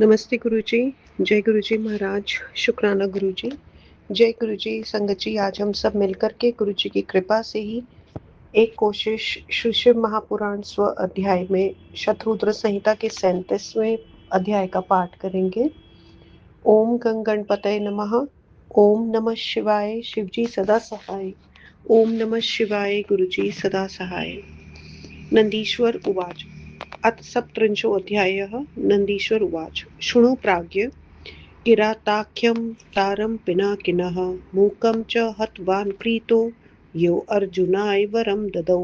नमस्ते गुरुजी। जय गुरुजी महाराज। शुक्राना गुरुजी। जय गुरुजी संगत जी। आज हम सब मिलकर के गुरुजी की कृपा से ही एक कोशिश श्री शिव महापुराण स्व अध्याय में शत्रुद्र संहिता के 37वें अध्याय का पाठ करेंगे। ओम गं गणपतये नमः। ओम नमः शिवाय। शिवजी सदा सहाय। ओम नमः शिवाय। गुरुजी सदा सहाय। नंदीश्वर उवाच। अथ सप्तत्रिंशोऽध्यायः। नंदीश्वर उवाच। शृणु प्राज्ञ किराताख्यं तारं पिनाकिनः मूकं च हतवान् प्रीतो यो अर्जुनाय वरं ददौ।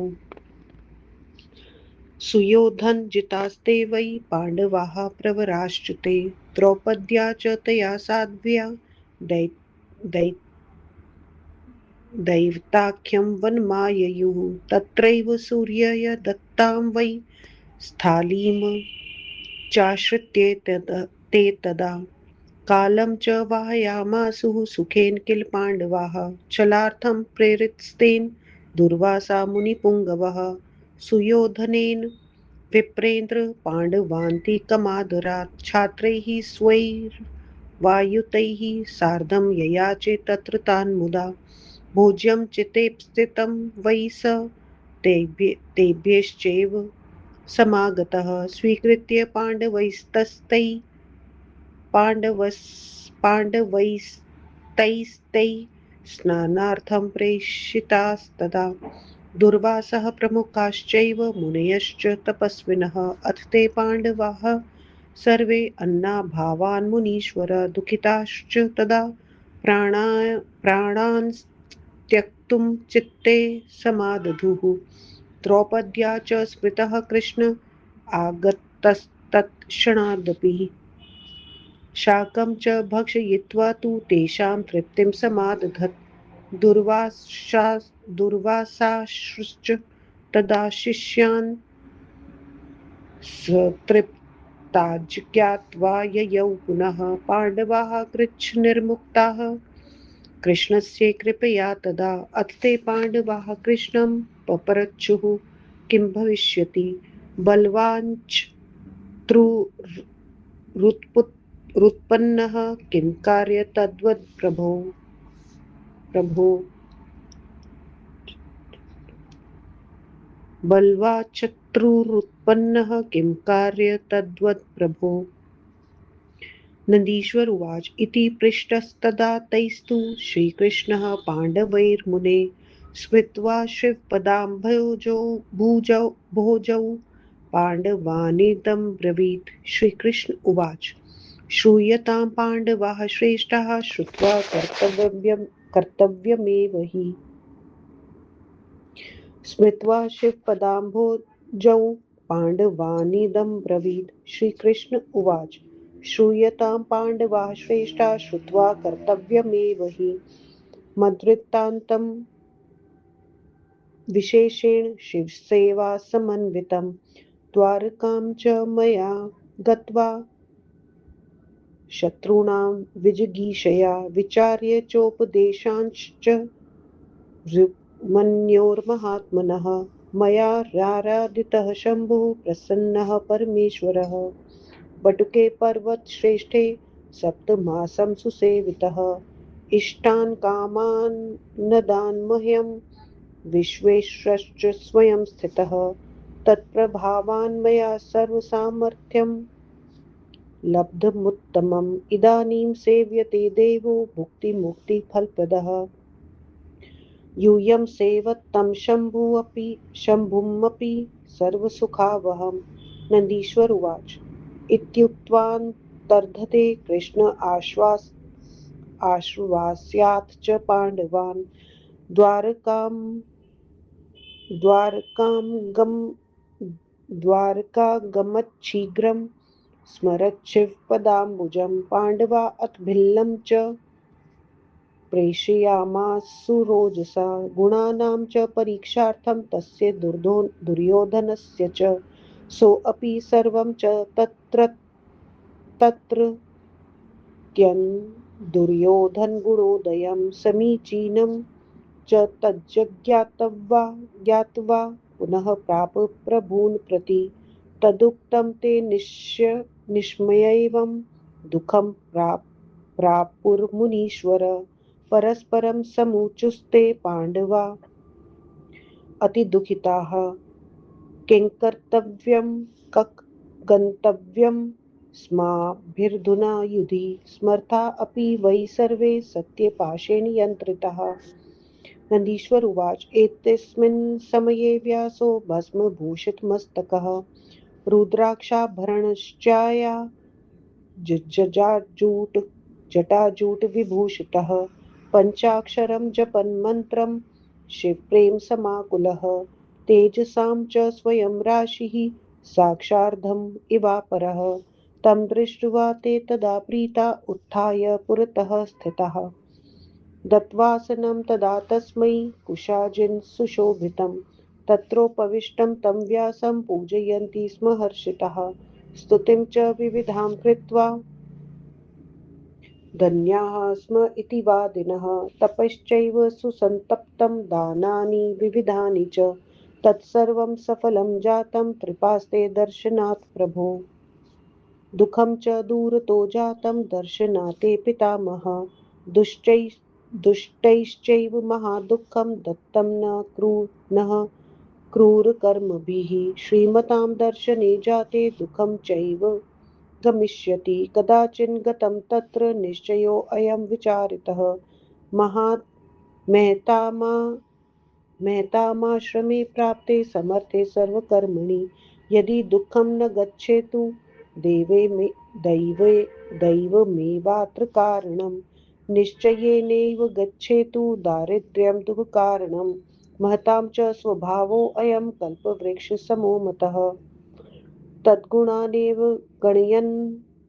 सुयोधनजितास्ते वै पाण्डवाः प्रवराश्च ते द्रौपद्या च तया साध्व्या दै दै दैवताख्यं वनमाययुः तत्रैव सूर्याय दत्तां वै स्थालीं चाश्रित्य ते तदा कालं च वाहयामासुः सुखेन किल पाण्डवाः छलार्थं प्रेरितस्तेन दुर्वासा मुनिपुङ्गवः सुयोधनेन विप्रेन्द्र पाण्डवान्तिकमादरात् छात्रैः स्वैर्वायुतैः सार्धं ययाचे तत्र तान् मुदा भोज्यं चिते स्थितं वै स तेभ्यश्चैव समागतः स्वीकृत्य पाण्डवैस्तै पाण्डवैस्तैः स्नानार्थं प्रेषितास्तदा दुर्वासः प्रमुखाश्चैव मुनयश्च तपस्विनः अथ ते पाण्डवाः सर्वे अन्नाभावान् मुनीश्वर दुःखिताश्च तदा प्राणान् त्यक्तुं चित्ते समादधुः द्रौपद्या च स्मृतः कृष्ण आगतस्तत्क्षणादपि शाकं च भक्षयित्वा तु तेषां तृप्तिं समादधत् दुर्वासाश्च तदा शिष्यान् सतृप्ताज्ञात्वा ययौ पुनः पाण्डवाः कृच्छ्रनिर्मुक्ताः कृष्णस्य कृपया तदा अथ ते पाण्डवाः कृष्णं पप्रच्छुः किं भविष्यति बलवाञ्छत्रुरुत्पन्नः किं कार्य तद्वत् प्रभो बलवाच्छत्रुरुत्पन्नः किं कार्य तद्वत् प्रभो। नन्दीश्वर उवाच। इति पृष्टस्तदा तैस्तु श्रीकृष्णः पाण्डवैर्मुने स्मृत्वा शिवपदाम्भोजौ पाण्डवानिदं ब्रवीत्। श्रीकृष्ण उवाच। श्रूयतां पाण्डवाः श्रेष्ठाः श्रुत्वा कर्तव्यमेव हि स्मृत्वा शिवपदाम्भोजौ पाण्डवानिदं ब्रवीत्। श्रीकृष्ण उवाच। श्रूयतां पाण्डवाः श्रेष्ठाः श्रुत्वा कर्तव्यमेव हि मद्वृत्तान्तं विशेषेण शिवसेवासमन्वितं द्वारकां च मया गत्वा शत्रूणां विजिगीषया विचार्य चोपदेशांश्च मन्योर्महात्मनः मया राराधितः शम्भुः प्रसन्नः परमेश्वरः बटुके पर्वतश्रेष्ठे सप्तमासं सुसेवितः इष्टान् कामान् नदान् मह्यं विश्वेश्वरश्च स्वयं स्थितः तत्प्रभावान् मया सर्वसामर्थ्यं लब्धमुत्तमम् इदानीं सेव्यते देवो भुक्तिमुक्तिफलप्रदः यूयं सेवतं शम्भुमपि सर्वसुखावहं। नन्दीश्वर उवाच। इत्युक्त्वान्तर्धते कृष्ण आश्वास्याथ च पाण्डवान् द्वारकागमच्छीघ्रं स्मरच्छिवपदाम्बुजं पाण्डवा अथ भिल्लं च प्रेषयामासुरोजसा गुणानां च परीक्षार्थं तस्य दुर्योधनस्य च सोऽपि सर्वं च तत्र दुर्योधनगुणोदयं समीचीनं च तज्ज्ञात्वा पुनः प्राप प्रभून् प्रति तदुक्तं ते निश्मयैवं दुःखं प्रापुर्मुनीश्वर। परस्परं समुचुस्ते पाण्डवा अतिदुःखिताः। किंकर्तव्यं कक गन्तव्यं स्माभिर्धुना युधि स्मर्ता अपि वै सर्वे सत्यपाशेन यन्त्रिताः। नन्दीश्वर उवाच एतस्मिन् समये व्यासो भस्मभूषितमस्तकः रुद्राक्षाभरणश्चाया जटाजूट जटाजूटविभूषितः पञ्चाक्षरं जपन् मन्त्रं क्षिप्रेम समाकुलः तेजसां च स्वयं राशिः साक्षार्धम् इवापरः। तं दृष्ट्वा ते तदा प्रीता उत्थाय पुरतः स्थिताः। दत्त्वासनं तदा तस्मै कुशाजिन् सुशोभितं तत्रोपविष्टं तं व्यासं पूजयन्ति स्म हर्षिताः। स्तुतिं च विविधां कृत्वा धन्याः स्म इति वादिनः। तपश्चैव सुसन्तप्तं दानानि विविधानि च तत्सर्वं सफलं जातं कृपास्ते दर्शनात् प्रभो। दुःखं च दूरतो जातं दर्शनाते पितामहः। दुष्टैश्चैव महादुःखं दत्तं नः क्रूरकर्मभिः। श्रीमतां दर्शने जाते दुःखं चैव गमिष्यति कदाचिन् गतं तत्र निश्चयोऽयं विचारितः। महात् मेहतामा मेहतामाश्रमे प्राप्ते समर्थे सर्वकर्मणि यदि दुःखं न गच्छेतु दैवे दैवमेवात्र कारणं निश्चयेनैव गच्छेतु दारिद्र्यं दुःखकारणं। महतां च स्वभावोऽयं कल्पवृक्षसमो मतः तद्गुणानेव गणयन्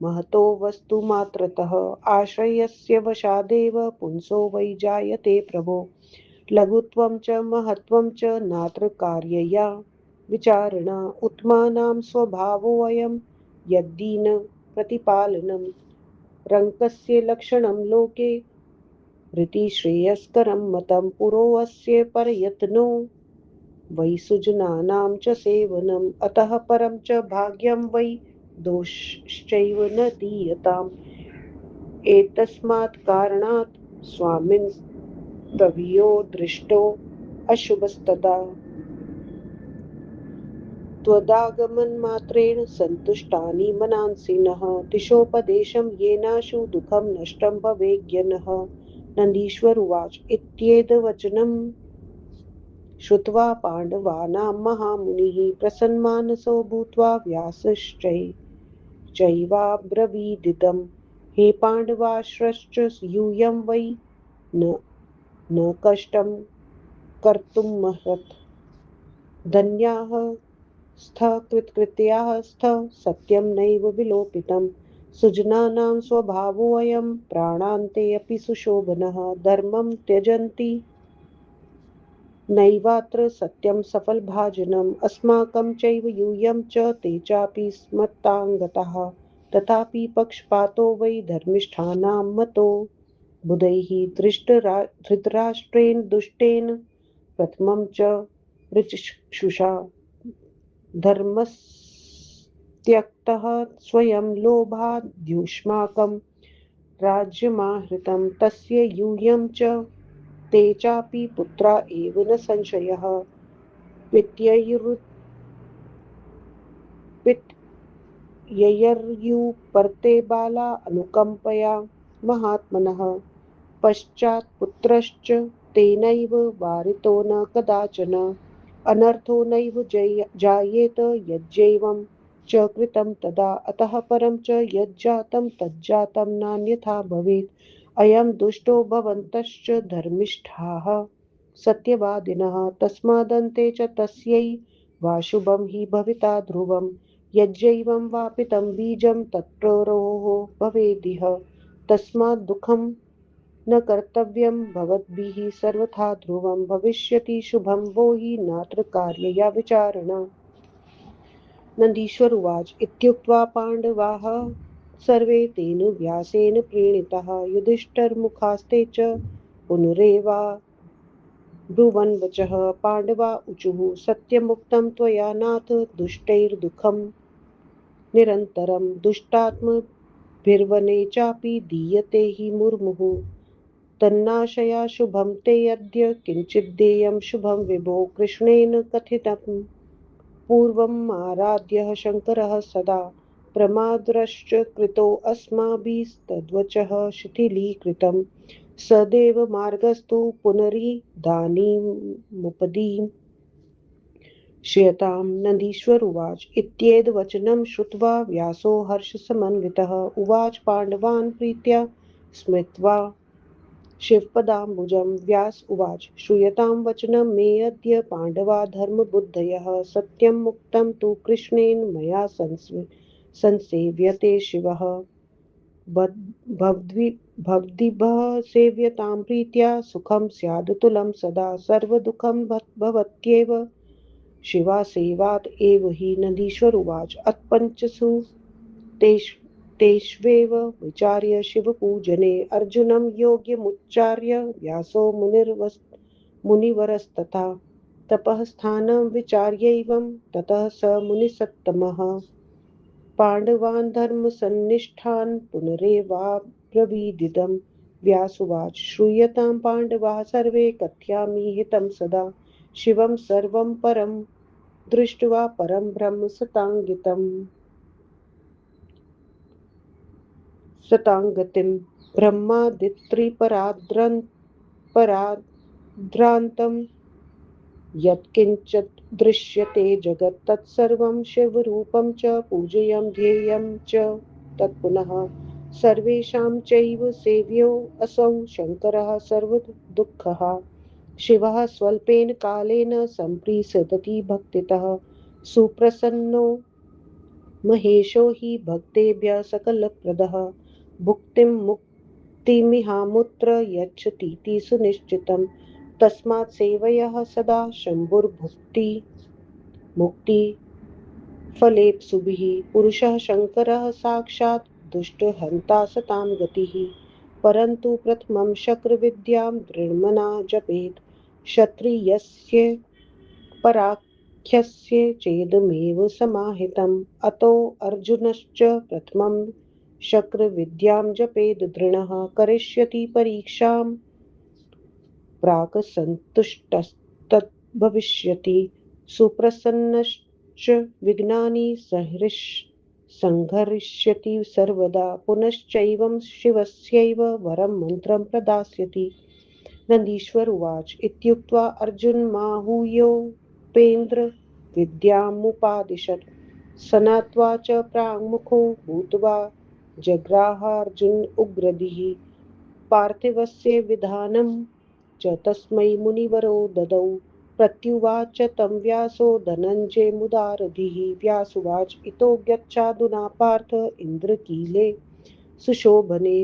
महतो वस्तुमात्रतः आश्रयस्य वशादेव पुंसो वै जायते प्रभो। लघुत्वं च महत्त्वं च नात्र कार्यया विचारणा उत्तमानां स्वभावोऽयं यद्दीन प्रतिपालनं रङ्कस्य लक्षणं लोके रीतिश्रेयस्करं मतं पुरोऽस्य परयत्नो वै सुजनानां च सेवनम् अतः परं च भाग्यं वै दोषश्चैव न दीयताम्। एतस्मात् कारणात् स्वामिन्स्तवीयो दृष्टो अशुभस्तदा त्वदागमनमात्रेण सन्तुष्टानि मनांसि नः दिशोपदेशं येनाशु दुःखं नष्टं भवेज्ञनः। नन्दीश्वर उवाच इत्येतद्वचनं श्रुत्वा पाण्डवानां महामुनिः प्रसन्नमानसो भूत्वा व्यासश्चैवाब्रवीदिदं हे पाण्डवाश्रश्च यूयं वै न कष्टं कर्तुमर्हत्। धन्याः स्तः कृतकृत्याः स्तः सत्यं नैव विलोपितं सुजनानां स्वभावोऽयं प्राणान्ते अपि सुशोभनः। धर्मं त्यजन्ति नैवात्र सत्यं सफलभाजनम् अस्माकं चैव यूयं च ते चापि स्मत्ताङ्गताः तथापि पक्षपातो वै धर्मिष्ठानां मतो बुधैः धृतराष्ट्रेण दुष्टेन प्रथमं च ऋक्षुषा धर्मस्त्यक्तः स्वयं लोभाद्युष्माकं राज्यमाहृतं तस्य यूयं च ते चापि पुत्रा एव न संशयः। पित्ययर्युपर्ते बाला अनुकम्पया महात्मनः पश्चात्पुत्रश्च तेनैव वारितो न कदाचन अनर्थो नैव जायेत यज्जैवं च कृतं तदा अतः परं च यज्जातं तज्जातं नान्यथा भवेत्। अयं दुष्टो भवन्तश्च धर्मिष्ठाः सत्यवादिनः तस्मादन्ते च तस्यैवाशुभं हि भविता ध्रुवम् यज्जैवं वापितं बीजं तत्प्ररोहो भवेदिह तस्मात् दुःखं न कर्तव्यं भवद्भिः सर्वथा ध्रुवं भविष्यति शुभं वो हि नात्र कार्यया विचारणा। नन्दीश्वर उवाच इत्युक्त्वा पाण्डवाः सर्वे तेन व्यासेन प्रीणिताः युधिष्ठिरमुखास्ते च पुनरेवावलोकयन् ब्रुवन्वचः पाण्डवा ऊचुः सत्यमुक्तं त्वया नाथ दुष्टैर्दुःखं निरन्तरं दुष्टात्मभिर्वने चापि दीयते हि मुर्मुहुः तन्नाशया शुभं ते अद्य किञ्चिद्देयं शुभं विभो कृष्णेन कथितम् पूर्वमाराध्यः शङ्करः सदा प्रमादश्च कृतोऽस्माभिस्तद्वचः शिथिलीकृतं सदैव मार्गस्तु पुनरिदानीमुपदीक्ष्यतां नन्दीश्वर उवाच इत्येतद्वचनं श्रुत्वा व्यासो हर्षसमन्वितः उवाच पाण्डवान् प्रीत्या स्मृत्वा शिवपदाम्बुजं व्यास उवाच श्रूयतां वचनं मेऽद्य पाण्डवा धर्मबुद्धयः सत्यं मुक्तं तु कृष्णेन मया संसेव्यते शिवः भवद्भिः सेव्यतां प्रीत्या सुखं स्यादतुलं सदा सर्वदुःखं भवत्येव शिवासेवात् एव हि नन्दीश्वर उवाच अथ तेष्वेव विचार्य शिवपूजने अर्जुनं योग्यमुच्चार्य व्यासो मुनिवरस्तथा तपः स्थानं विचार्यैवं ततः स मुनिसत्तमः पाण्डवान् धर्मसन्निष्ठान् पुनरेवाब्रवीदिदं व्यासुवाच श्रूयतां पाण्डवाः सर्वे कथयामि हितं सदा शिवं सर्वं परं दृष्ट्वा परं ब्रह्म सताङ्गतिं ब्रह्मादित्रिपराद्रान्तं यत्किञ्चित् दृश्यते जगत् तत्सर्वं शिवरूपं च पूज्यं ध्येयं च तत्पुनः सर्वेषां चैव सेव्योऽसौ शङ्करः सर्वदुःखः शिवः स्वल्पेन कालेन सम्प्रीसदति भक्तितः सुप्रसन्नो महेशो हि भक्तेभ्यः सकलप्रदः भुक्तिं मुक्तिमिहामुत्र यच्छतीति सुनिश्चितं तस्मात् सेवयः सदा शम्भुर्भुक्ति मुक्तिफलेप्सुभिः पुरुषः शङ्करः साक्षात् दुष्टहन्ता सतां गतिः परन्तु प्रथमं शक्रविद्यां दृढमना जपेत् क्षत्रियस्य पराख्यस्य चेदमेव समाहितम् अतो अर्जुनश्च प्रथमं शक्रविद्यां जपेद् दृढः करिष्यति परीक्षां प्राक् सन्तुष्टस्तद्भविष्यति सुप्रसन्नश्च विघ्नानि संहरिष्यति सर्वदा पुनश्चैवं शिवस्यैव वरं मन्त्रं प्रदास्यति नन्दीश्वर उवाच इत्युक्त्वा अर्जुनमाहूयोपेन्द्र विद्यामुपादिशत् सनात्वा च प्राङ्मुखो भूत्वा जग्राहार्जुन उग्रधिः पार्थिवस्य विधानं च तस्मै मुनिवरो ददौ प्रत्युवाच तं व्यासो धनञ्जयमुदारधिः व्यासुवाच इतो गच्छाधुना पार्थ इन्द्रकीले सुशोभने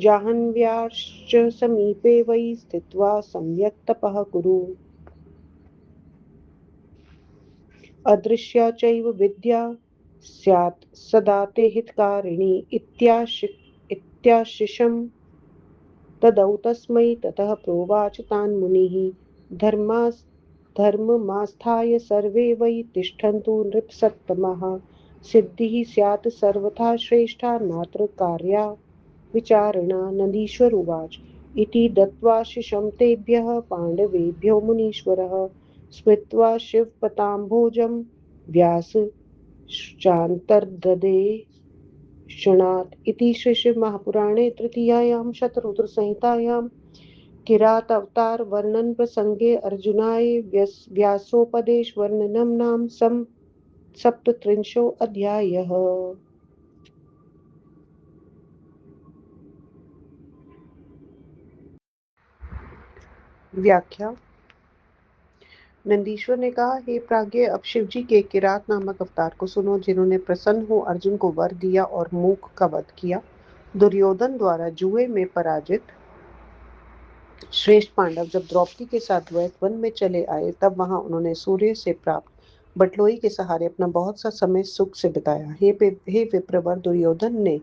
जाह्नव्याश्च समीपे वै स्थित्वा सम्यक् तपः कुरु अदृश्या चैव विद्या स्यात् सदा ते हितकारिणी इत्याशिषं ददौ तस्मै ततः प्रोवाच तान् मुनिः धर्ममास्थाय सर्वे वै तिष्ठन्तु नृपसत्तमाः सिद्धिः स्यात् सर्वथा श्रेष्ठा नात्र कार्या विचारणा नन्दीश्वर उवाच इति दत्त्वाशिषं तेभ्यः पाण्डवेभ्यो मुनीश्वरः स्मृत्वा शिवपदाम्भोजं व्यासश्चान्तर्ददे क्षणात् इति श्रीशिवमहापुराणे तृतीयायां शतरुद्रसंहितायां किरातावतारवर्णनप्रसङ्गे अर्जुनाय व्यासोपदेशवर्णनं नाम सप्तत्रिंशोऽध्यायः। व्याख्या नंदीश्वर ने कहा, हे प्राज्ञ, अब शिवजी के किरात नामक अवतार को सुनो, जिन्होंने प्रसन्न हो अर्जुन को वर दिया और मूक का वध किया। दुर्योधन द्वारा जुए में पराजित श्रेष्ठ पांडव जब द्रौपदी के साथ वन में चले आए, तब वहां उन्होंने सूर्य से प्राप्त बटलोई के सहारे अपना बहुत सा समय सुख से बिताया। हे विप्रवर, दुर्योधन ने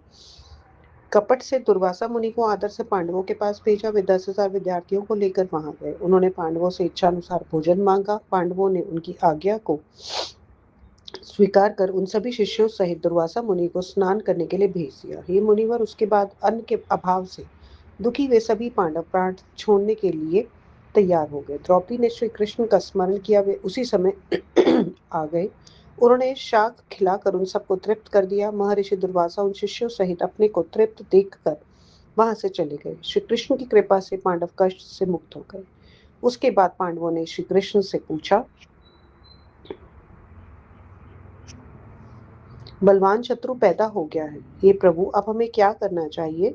कपट से दुर्वासा मुनि को आदर से पांडवों के पास भेजा। वे 10,000 विद्यार्थियों को लेकर वहां गए। उन्होंने पांडवों से इच्छानुसार भोजन मांगा। पांडवों ने उनकी आज्ञा को स्वीकार कर उन सभी शिष्यों सहित दुर्वासा मुनि को स्नान करने के लिए भेज दिया। हे मुनिवर, उसके बाद अन्न के अभाव से दुखी वे सभी पांडव प्राण छोड़ने के लिए तैयार हो गए। द्रौपदी ने श्री कृष्ण का स्मरण किया। वे उसी समय आ गए। उन्होंने शाक खिलाकर उन सबको तृप्त कर दिया। महर्षि दुर्वासा उन शिष्यों सहित अपने को तृप्त देखकर वहां से चले गए। श्री कृष्ण की कृपा से पांडव कष्ट से मुक्त हो गए। उसके बाद पांडवों ने श्री कृष्ण से पूछा, बलवान शत्रु पैदा हो गया है, हे प्रभु, अब हमें क्या करना चाहिए?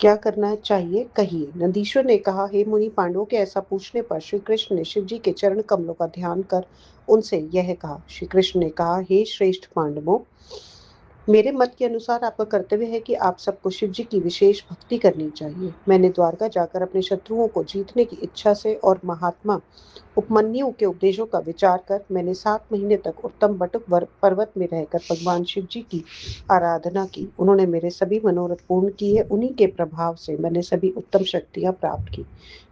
क्या करना चाहिए, कहिए। नंदीश्वर ने कहा, हे मुनि, पांडवों के ऐसा पूछने पर श्री कृष्ण ने शिव जी के चरण कमलों का ध्यान कर उनसे यह कहा। श्री कृष्ण ने कहा, हे श्रेष्ठ पांडवों, मेरे मत के अनुसार आपका कर्तव्य है कि आप सबको शिव जी की विशेष भक्ति करनी चाहिए। मैंने द्वारका जाकर अपने शत्रुओं को जीतने की इच्छा से और महात्मा उपमन्यु के उपदेशों का विचार कर मैंने 7 महीने तक उत्तम बटुक पर्वत में रहकर भगवान शिव जी की आराधना की। उन्होंने मेरे सभी मनोरथ पूर्ण किए। उन्हीं के प्रभाव से मैंने सभी उत्तम शक्तियां प्राप्त की।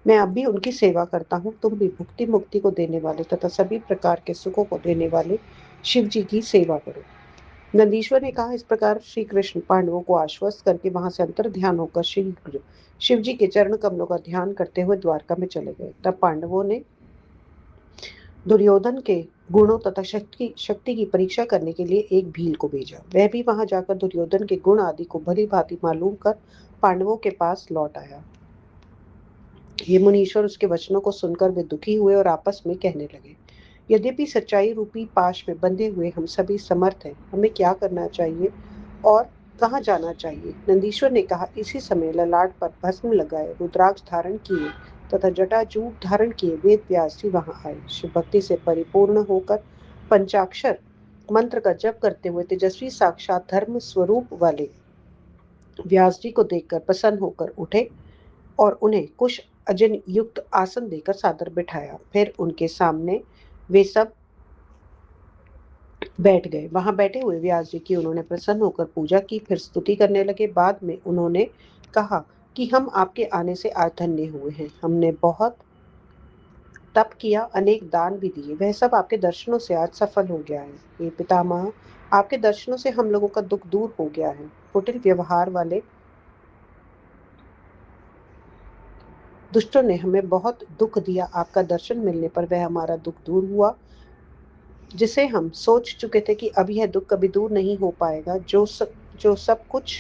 मैं अब भी उनकी सेवा करता हूँ। तुम भी भुक्ति मुक्ति को देने वाले तथा सभी प्रकार के सुखों को देने वाले शिव जी की सेवा करो। नंदीश्वर ने कहा। इस प्रकार श्री कृष्ण पांडवों को आश्वस्त करके वहां से अंतर ध्यान होकर शीघ्र शिव जी के चरण कमलों का ध्यान करते हुए द्वारका में चले गए। तब पांडवों ने दुर्योधन के गुणों तथा शक्ति की परीक्षा करने के लिए एक भील को भेजा। वह भी वहां जाकर दुर्योधन के गुण आदि को भली भांति मालूम कर पांडवों के पास लौट आया। ये मुनीश्वर उसके वचनों को सुनकर वे दुखी हुए और आपस में कहने लगे, यद्यपि सच्चाई रूपी पाश में बंधे हुए हम सभी समर्थ हैं, हमें क्या करना चाहिए और कहाँ जाना चाहिए? नंदीश्वर ने कहा, इसी समय ललाट पर भस्म लगाए, रुद्राक्ष धारण किए तथा जटाजूट धारण किए वेद व्यास जी वहां आए। शिव भक्ति से परिपूर्ण होकर पंचाक्षर मंत्र का जप करते हुए तेजस्वी साक्षात धर्म स्वरूप वाले व्यास जी को देखकर प्रसन्न होकर उठे और उन्हें कुश अजन युक्त आसन देकर सादर बिठाया। फिर उनके सामने वे सब बैठ गए। वहां बैठे हुए व्यास जी की उन्होंने प्रसन्न होकर पूजा की। फिर स्तुति करने लगे। बाद में उन्होंने कहा कि हम आपके आने से आज धन्य हुए हैं। हमने बहुत तप किया, अनेक दान भी दिए, वह सब आपके दर्शनों से आज सफल हो गया है। ये पितामह, आपके दर्शनों से हम लोगों का दुख दूर हो गया है। कुटिल व्यवहार वाले दुष्टों ने हमें बहुत दुख दिया। आपका दर्शन मिलने पर वह हमारा दुख दूर हुआ, जिसे हम सोच चुके थे कि अब यह दुख कभी दूर नहीं हो पाएगा। जो सब कुछ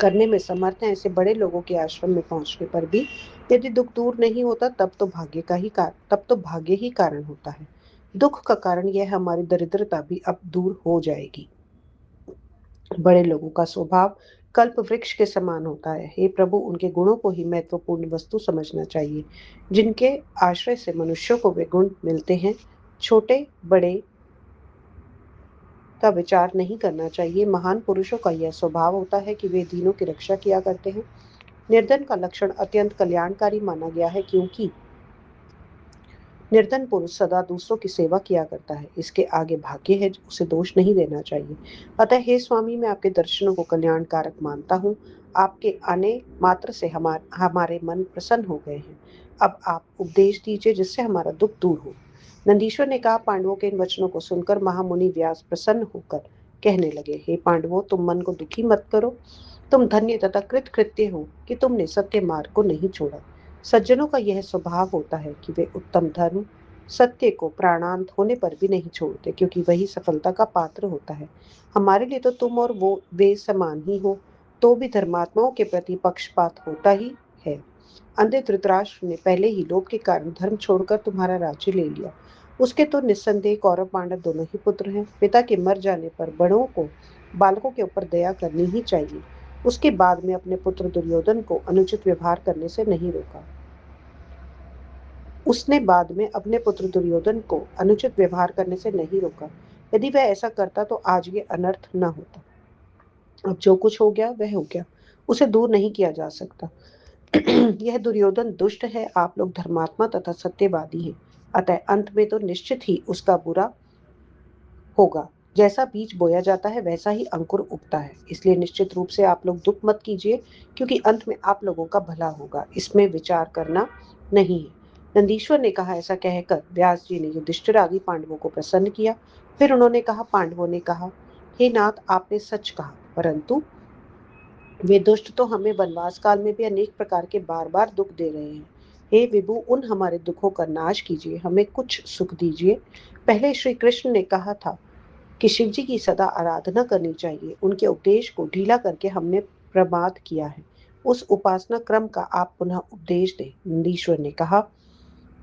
करने में समर्थ हैं, ऐसे बड़े लोगों के आश्रम में पहुंचने पर भी यदि दुख दूर नहीं होता, तब तो भाग्य ही कारण होता है। दुख का कारण यह हमारी दरिद्रता भी अब दूर हो जाएगी। बड़े लोगों का स्वभाव कल्प वृक्ष के समान होता है। हे प्रभु, उनके गुणों को ही महत्वपूर्ण वस्तु समझना चाहिए, जिनके आश्रय से मनुष्यों को वे गुण मिलते हैं। छोटे बड़े का विचार नहीं करना चाहिए। महान पुरुषों का यह स्वभाव होता है कि वे दीनों की रक्षा किया करते हैं। निर्धन का लक्षण अत्यंत कल्याणकारी माना गया है, क्योंकि निर्धन पुरुष सदा दूसरों की सेवा किया करता है। इसके आगे भाग्य है, उसे दोष नहीं देना चाहिए। अतः हे स्वामी, मैं आपके दर्शनों को कल्याणकारक मानता हूँ। आपके आने मात्र से हमारे मन प्रसन्न हो गए हैं। अब आप उपदेश दीजिए जिससे हमारा दुख दूर हो। नंदीश्वर ने कहा, पांडवों के इन वचनों को सुनकर महामुनि व्यास प्रसन्न होकर कहने लगे, हे पांडवों, तुम मन को दुखी मत करो। तुम धन्य तथा कृतकृत्य हो कि तुमने सत्य मार्ग को नहीं छोड़ा। सज्जनों का यह स्वभाव होता है कि वे उत्तम धर्म सत्य को प्राणांत होने पर भी नहीं छोड़ते, क्योंकि वही सफलता का पात्र होता है। हमारे लिए तो तुम और वो वे समान ही हो, तो भी धर्मात्माओं के प्रति पक्षपात होता ही है। अंधे धृतराष्ट्र ने पहले ही लोभ के कारण धर्म छोड़कर तुम्हारा राज्य ले लिया। उसके तो निस्संदेह कौरव पांडव दोनों ही पुत्र हैं। पिता के मर जाने पर बड़ों को बालकों के ऊपर दया करनी ही चाहिए। उसके बाद में अपने पुत्र दुर्योधन को अनुचित व्यवहार करने से नहीं रोका। उसने बाद में अपने पुत्र दुर्योधन को अनुचित व्यवहार करने से नहीं रोका। यदि वह ऐसा करता तो आज ये अनर्थ न होता। अब जो कुछ हो गया वह हो गया, उसे दूर नहीं किया जा सकता। यह दुर्योधन दुष्ट है, आप लोग धर्मात्मा तथा सत्यवादी हैं, अतः अंत में तो निश्चित ही उसका बुरा होगा। जैसा बीज बोया जाता है वैसा ही अंकुर उगता है, इसलिए निश्चित रूप से आप लोग दुख मत कीजिए, क्योंकि अंत में आप लोगों का भला होगा, इसमें विचार करना नहीं है। नंदीश्वर ने कहा। ऐसा कहकर व्यास जी ने युधिष्ठिर आदि पांडवों को प्रसन्न किया। फिर उन्होंने कहा, पांडवों ने कहा, हे नाथ, आपने सच कहा, परंतु वे दुष्ट तो हमें वनवास काल में भी अनेक प्रकार के बार बार दुख दे रहे हैं। हे विभु, उन हमारे दुखों का नाश कीजिए, हमें कुछ सुख दीजिए। पहले श्री कृष्ण ने कहा था कि शिव जी की सदा आराधना करनी चाहिए। उनके उपदेश को ढीला करके हमने प्रमाद किया है। उस उपासना क्रम का आप पुनः उपदेश दें। नंदीश्वर ने कहा।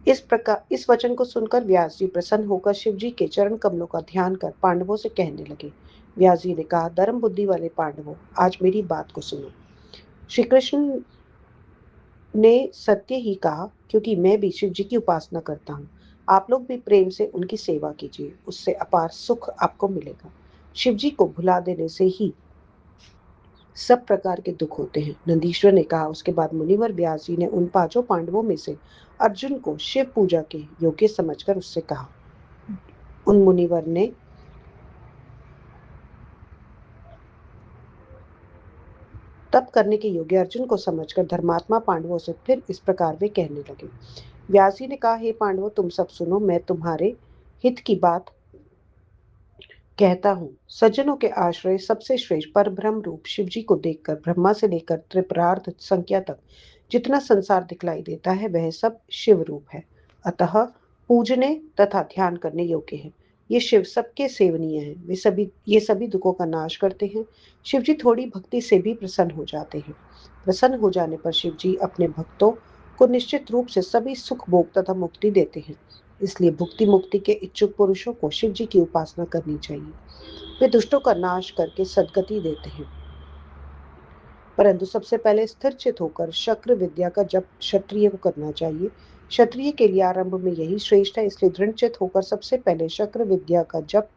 इस वचन को सुनकर व्यास जी प्रसन्न होकर शिव जी के चरण कमलों का ध्यान कर पांडवों से कहने लगे। व्यास जी ने कहा, धर्म बुद्धि वाले पांडवों, आज मेरी बात को सुनो। श्री कृष्ण ने सत्य ही कहा, क्योंकि मैं भी शिव जी की उपासना करता हूँ। आप लोग भी प्रेम से उनकी सेवा कीजिए, उससे अपार सुख आपको मिलेगा। शिव जी को भुला देने से ही सब प्रकार के दुख होते हैं, नंदीश्वर ने कहा। उसके बाद मुनिवर व्यास जी ने उन पांचों पांडवों में से अर्जुन को शिव पूजा के योग्य समझकर उससे कहा। उन मुनिवर ने तप करने के योग्य अर्जुन को समझकर धर्मात्मा पांडवों से फिर इस प्रकार वे कहने लगे। व्यास जी ने कहा, हे पांडवों, तुम सब सुनो, मैं तुम्हारे हित की बात कहता हूँ। सज्जनों के आश्रय सबसे श्रेष्ठ पर ब्रह्म रूप शिव जी को देखकर ब्रह्मा से लेकर त्रिपुरार्थ संख्या तक जितना संसार दिखलाई देता है वह सब शिव रूप है, अतः पूजने तथा ध्यान करने योग्य है। ये शिव सबके सेवनीय है, ये सभी दुखों का नाश करते हैं। शिव जी थोड़ी भक्ति से भी प्रसन्न हो जाते हैं। प्रसन्न हो जाने पर शिव जी अपने भक्तों को निश्चित रूप से सभी सुख भोग तथा मुक्ति देते हैं। इसलिए भुक्ति मुक्ति के इच्छुक पुरुषों को शिव जी की उपासना करनी चाहिए। वे दुष्टों का नाश करके सद्गति देते हैं। परंतु सबसे पहले स्थिर चित होकर शक्र विद्या का जप क्षत्रिय को करना चाहिए। क्षत्रिय के लिए आरंभ में यही श्रेष्ठ है, इसलिए दृढ़ चित होकर सबसे पहले शक्र विद्या का जप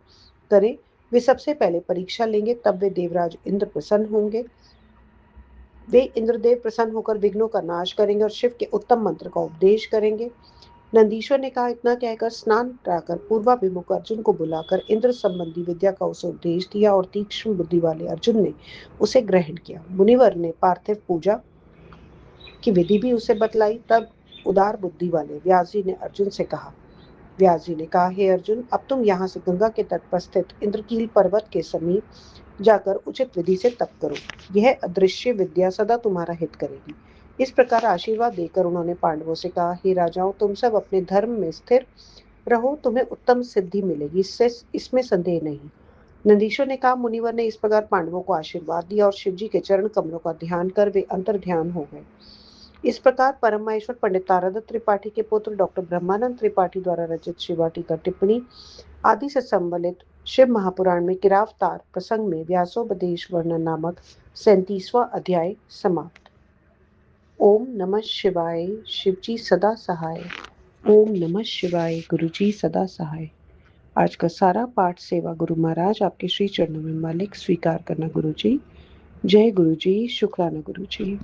करें। वे सबसे पहले परीक्षा लेंगे, तब वे देवराज इंद्र प्रसन्न होंगे। वे इंद्रदेव प्रसन्न होकर विघ्नों का नाश करेंगे और शिव के उत्तम मंत्र का उपदेश करेंगे। नंदीश्वर ने कहा। इतना कहकर स्नान कराकर पूर्वाभिमुख अर्जुन को बुलाकर इंद्र संबंधी विद्या का उसे उपदेश दिया और तीक्ष्ण बुद्धि वाले अर्जुन ने उसे ग्रहण किया। मुनिवर ने पार्थिव पूजा की विधि भी उसे बतलाई। तब उदार बुद्धि वाले व्यास जी ने अर्जुन से कहा। व्यास जी ने कहा, हे अर्जुन, अब तुम यहाँ से गंगा के तट पर स्थित इंद्रकील पर्वत के समीप जाकर उचित विधि से तप करो। यह अदृश्य विद्या सदा तुम्हारा हित करेगी। इस प्रकार आशीर्वाद देकर उन्होंने पांडवों से कहा, हे राजाओं, तुम सब अपने धर्म में स्थिर रहो, तुम्हें उत्तम सिद्धि मिलेगी, इसमें संदेह नहीं। नंदीश्वर ने कहा। मुनिवर ने इस प्रकार पांडवों को आशीर्वाद दिया और शिव जी के चरण कमलों का ध्यान कर वे अंतर ध्यान हो गए। इस प्रकार परमाश्वर पंडित तारादत्त त्रिपाठी के पुत्र डॉक्टर ब्रह्मानंद त्रिपाठी द्वारा रचित शिवाटी का टिप्पणी आदि से सम्मिलित शिव महापुराण में किरावतार प्रसंग में व्यासोपदेश वर्णन नामक 37वां अध्याय समाप्त। ओम नमः शिवाय। शिवजी सदा सहाय। ओम नमः शिवाय। गुरुजी सदा सहाय। आज का सारा पाठ सेवा गुरु महाराज आपके श्री चरणों में मालिक स्वीकार करना गुरुजी। जय गुरुजी। शुक्राना गुरुजी।